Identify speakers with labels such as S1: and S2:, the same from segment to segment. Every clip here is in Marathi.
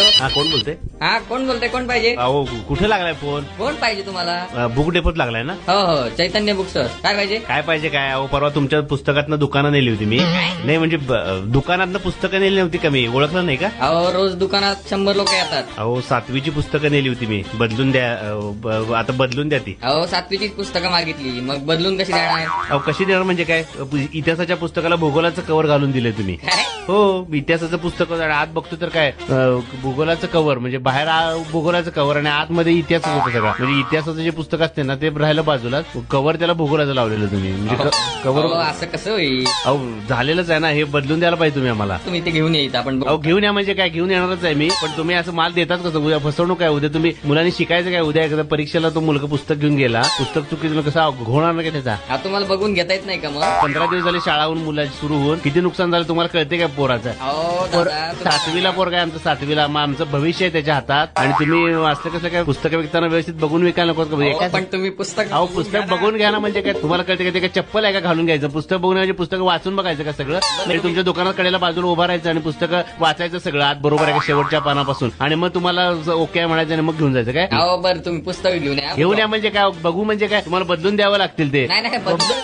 S1: हा कोण बोलते?
S2: हा कोण बोलते? कोण पाहिजे?
S1: अहो कुठे लागलाय फोन?
S2: कोण पाहिजे तुम्हाला?
S1: बुक डेपोत लागलाय ना?
S2: हो हो, चैतन्य बुक स्टोर. काय पाहिजे?
S1: काय पाहिजे काय? अहो परवा तुमच्या पुस्तकातनं दुकानं नेली होती मी. नाही म्हणजे दुकानातनं पुस्तकं नेली नव्हती का मी? ओळखलं नाही का?
S2: अहो रोज दुकानात 100 लोक येतात.
S1: अहो 7वीची पुस्तकं नेली होती मी. बदलून द्या. आता बदलून द्या ती.
S2: अहो 7वीची पुस्तकं मागितली, मग बदलून कशी देणार?
S1: अहो कशी देणार म्हणजे काय? इतिहासाच्या पुस्तकाला भूगोलाचं कव्हर घालून दिलंय तुम्ही.
S2: काय?
S1: हो, इतिहासाचं पुस्तक आत बघतो तर काय भूगोलाचं कव्हर म्हणजे बाहेर भूगोलाचं कव्हर आणि आतमध्ये इतिहास होतं सगळं. म्हणजे इतिहासाचं जे पुस्तक असते ना ते राहिलं बाजूला, कव्हर त्याला भूगोलाचं लावलेलं तुम्ही. म्हणजे कव्हर
S2: अहो, असं कसं होईल?
S1: अहो झालेलंच आहे ना, हे बदलून द्यायला पाहिजे तुम्ही आम्हाला.
S2: तुम्ही ते घेऊन येत आपण बघू.
S1: अहो घेऊन या म्हणजे काय? घेऊन येणारच आहे मी, पण तुम्ही असं माल देतात कसं? उद्या फसवणूक काय? उद्या तुम्ही मुलांनी शिकायचं काय? उद्या एखाद्या परीक्षेला तो मुलगा पुस्तक घेऊन गेला, पुस्तक चुकीचं कसा होणार नाही का त्याचा?
S2: हा तुम्हाला बघून घेता येत नाही का मग?
S1: 15 दिवस झाले शाळाहून मुलाची सुरू होऊन किती नुकसान झालं तुम्हाला कळते काय पोराचं?
S2: अहो दादा,
S1: 7वीला पोरगा आहे आमचं, 7वीला. मग आमचं भविष्य आहे त्याच्या हातात आणि तुम्ही असलं कसं काय पुस्तकं विकताना व्यवस्थित बघून विकायला नको का?
S2: अहो, पण तुम्ही पुस्तक
S1: अहो पुस्तक बघून घ्या ना. म्हणजे काय तुम्हाला कळते का? ते काय चप्पल आहे का घालून घ्यायचं? पुस्तक बघून म्हणजे पुस्तक वाचून बघायचं का सगळं? म्हणजे तुमच्या दुकानात कडेला बाजूला उभा राहायचं आणि पुस्तकं वाचायचं सगळं आत बरोबर आहे का शेवटच्या पानापासून, आणि मग तुम्हाला ओके म्हणायचं आणि मग घेऊन जायचं काय?
S2: अहो बरं, तुम्ही पुस्तक घेऊन या.
S1: घेऊन या म्हणजे काय? बघू म्हणजे काय? तुम्हाला बदलून द्यावं लागतील ते.
S2: नाही नाही,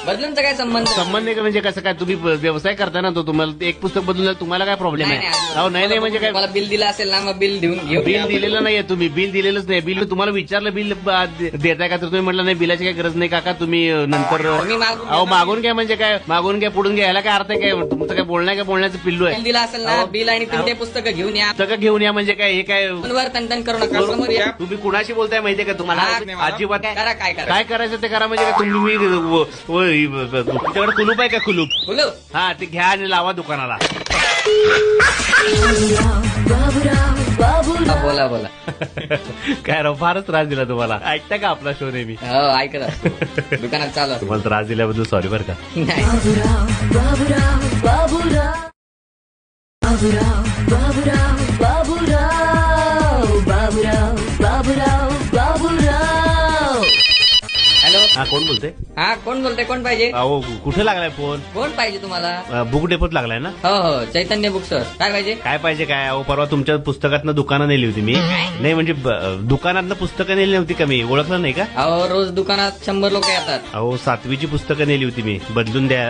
S2: बदलूनचा काय संबंध?
S1: संबंध आहे का? म्हणजे कसं काय? तुम्ही व्यवसाय करता ना, तो तुम्हाला एक पुस्तक बदलून द्याल, तुम्हाला काय प्रॉब्लेम आहे? अहो नाही म्हणजे काय?
S2: मला बिल दिलं असेल ना, मग बिल घेऊन
S1: बिल दिलेलं नाहीये तुम्ही. बिल दिलेलंच नाही. बिल तुम्हाला विचारलं बिल देताय का? तर तुम्ही म्हटलं नाही बिलाची काही गरज नाही काका, तुम्ही नंतर. अहो मागून घ्या म्हणजे काय? मागून घ्या पुढून घ्या, याला काय अर्थ आहे काय? तुमचं काय बोलणं काय? बोलण्याचं पिल्लू आहे.
S2: बिल दिलं असेल ना, बिल आणि तुम्ही ते पुस्तकं घेऊन या.
S1: पुस्तकं घेऊन या म्हणजे काय? हे काय?
S2: फोनवर तनतन करू नका, समोर या.
S1: तुम्ही कुणाशी बोलताय माहितीये का तुम्हाला? अजिबात
S2: करा, काय करा.
S1: काय करायचं ते करा. म्हणजे काय तुम्ही तुमच्याकडे कुलूप आहे का? कुलूप
S2: बोलो.
S1: हा ते घ्या आणि लावा दुकानाला.
S2: बोला बोला.
S1: काय राव, फारच त्रास दिला तुम्हाला. ऐकता का आपला शो नेहमी?
S2: हो ऐकत असतो. दुकानात चालू असतो.
S1: तुम्हाला त्रास दिल्याबद्दल सॉरी बरं का.
S2: नाही. हॅलो.
S1: हा कोण बोलते?
S2: हा कोण बोलते? कोण पाहिजे?
S1: अहो कुठे लागलाय फोन?
S2: कोण पाहिजे तुम्हाला?
S1: बुक डेपोत लागलाय ना?
S2: हो हो, चैतन्य बुक स्टोर. काय पाहिजे?
S1: काय पाहिजे काय? अहो परवा तुमच्या पुस्तकातनं दुकानं नेली होती मी. नाही म्हणजे दुकानातनं पुस्तकं नेली नव्हती का मी? ओळखलं नाही का?
S2: अहो रोज दुकानात 100 लोक येतात.
S1: अहो 7वीची पुस्तकं नेली होती मी. बदलून द्या.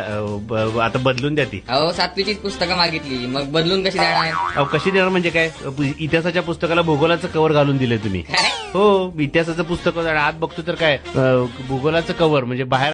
S1: आता बदलून द्या ती.
S2: अहो 7वीची पुस्तकं मागितली, मग बदलून कशी देणार?
S1: अहो कशी देणार म्हणजे काय? इतिहासाच्या पुस्तकाला भूगोलाचं कव्हर घालून दिलंय तुम्ही.
S2: काय?
S1: हो, इतिहासाचं पुस्तक आत बघतो तर काय भूगोलाचं कव्हर म्हणजे बाहेर